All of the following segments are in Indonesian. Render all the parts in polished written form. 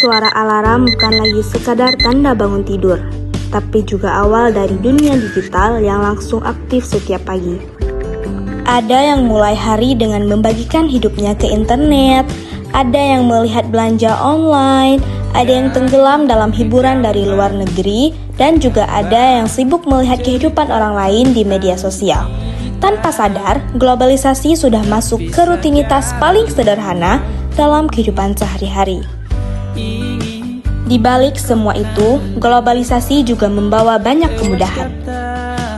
suara alarm bukan lagi sekadar tanda bangun tidur, tapi juga awal dari dunia digital yang langsung aktif setiap pagi. Ada yang mulai hari dengan membagikan hidupnya ke internet, ada yang melihat belanja online, ada yang tenggelam dalam hiburan dari luar negeri, dan juga ada yang sibuk melihat kehidupan orang lain di media sosial. Tanpa sadar, globalisasi sudah masuk ke rutinitas paling sederhana dalam kehidupan sehari-hari. Di balik semua itu, globalisasi juga membawa banyak kemudahan.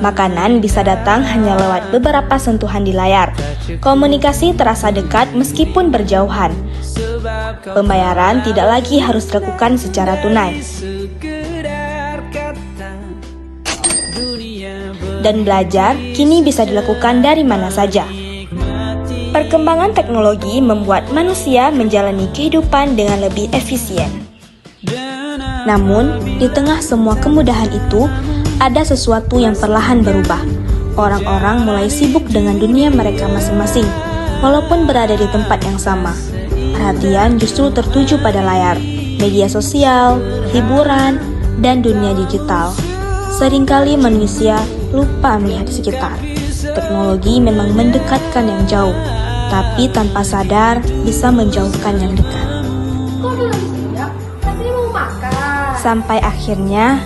Makanan bisa datang hanya lewat beberapa sentuhan di layar. Komunikasi terasa dekat meskipun berjauhan. Pembayaran tidak lagi harus dilakukan secara tunai. Dan belajar kini bisa dilakukan dari mana saja. Perkembangan teknologi membuat manusia menjalani kehidupan dengan lebih efisien. Namun, di tengah semua kemudahan itu, ada sesuatu yang perlahan berubah. Orang-orang mulai sibuk dengan dunia mereka masing-masing, walaupun berada di tempat yang sama. Perhatian justru tertuju pada layar, media sosial, hiburan, dan dunia digital. Seringkali manusia lupa melihat sekitar. Teknologi memang mendekatkan yang jauh, tapi tanpa sadar bisa menjauhkan yang dekat. Sampai akhirnya,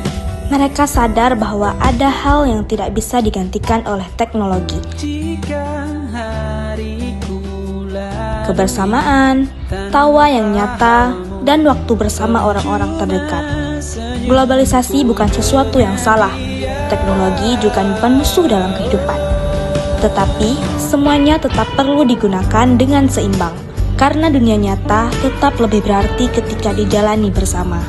mereka sadar bahwa ada hal yang tidak bisa digantikan oleh teknologi. Kebersamaan, tawa yang nyata, dan waktu bersama orang-orang terdekat. Globalisasi bukan sesuatu yang salah. Teknologi juga bukan musuh dalam kehidupan. Tetapi, semuanya tetap perlu digunakan dengan seimbang. Karena dunia nyata tetap lebih berarti ketika dijalani bersama.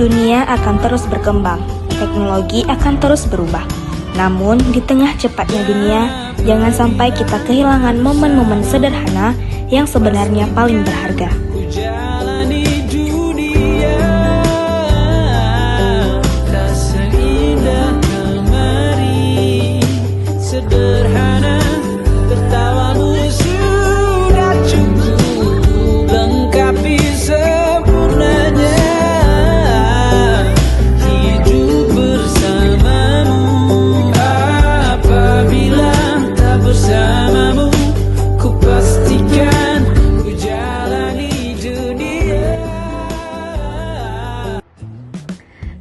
Dunia akan terus berkembang, teknologi akan terus berubah. Namun, di tengah cepatnya dunia, jangan sampai kita kehilangan momen-momen sederhana yang sebenarnya paling berharga. Sederhana, tertawamu sudah cukup lengkapi sempurnanya. Hidup bersamamu, apabila tak bersamamu, ku pastikan ku jalani dunia.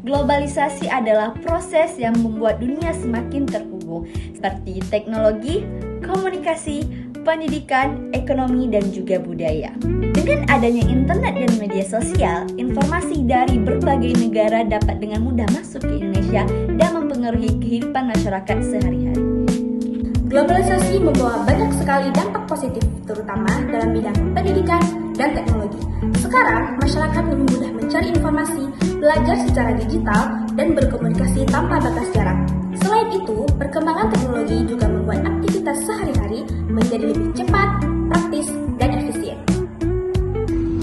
Globalisasi adalah proses yang membuat dunia semakin terhubung, seperti teknologi, komunikasi, pendidikan, ekonomi, dan juga budaya. Dengan adanya internet dan media sosial, informasi dari berbagai negara dapat dengan mudah masuk ke Indonesia dan mempengaruhi kehidupan masyarakat sehari-hari. Globalisasi membawa banyak sekali dampak positif, terutama dalam bidang pendidikan dan teknologi. Sekarang, masyarakat lebih mudah mencari informasi, belajar secara digital, dan berkomunikasi tanpa batas jarak. Selain itu, perkembangan teknologi juga membuat aktivitas sehari-hari menjadi lebih cepat, praktis, dan efisien.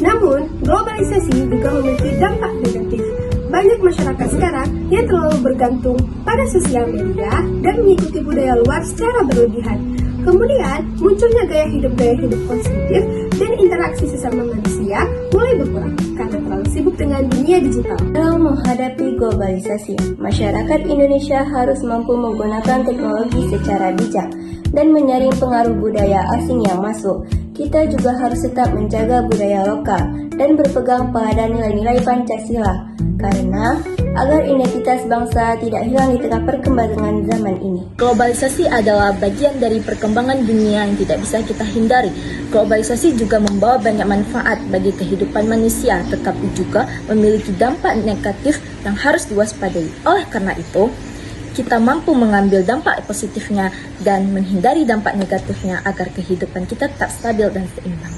Namun, globalisasi juga memiliki dampak negatif. Banyak masyarakat sekarang yang terlalu bergantung pada sosial media dan mengikuti budaya luar secara berlebihan. Kemudian, munculnya gaya hidup konsumtif dan interaksi sesama manusia mulai berkurang karena terlalu sibuk dengan dunia digital. Dalam menghadapi globalisasi, masyarakat Indonesia harus mampu menggunakan teknologi secara bijak dan menyaring pengaruh budaya asing yang masuk. Kita juga harus tetap menjaga budaya lokal dan berpegang pada nilai-nilai Pancasila, karena agar identitas bangsa tidak hilang di tengah perkembangan zaman ini. Globalisasi adalah bagian dari perkembangan dunia yang tidak bisa kita hindari. Globalisasi juga membawa banyak manfaat bagi kehidupan manusia, tetapi juga memiliki dampak negatif yang harus diwaspadai. Oleh karena itu, kita mampu mengambil dampak positifnya dan menghindari dampak negatifnya agar kehidupan kita tetap stabil dan seimbang.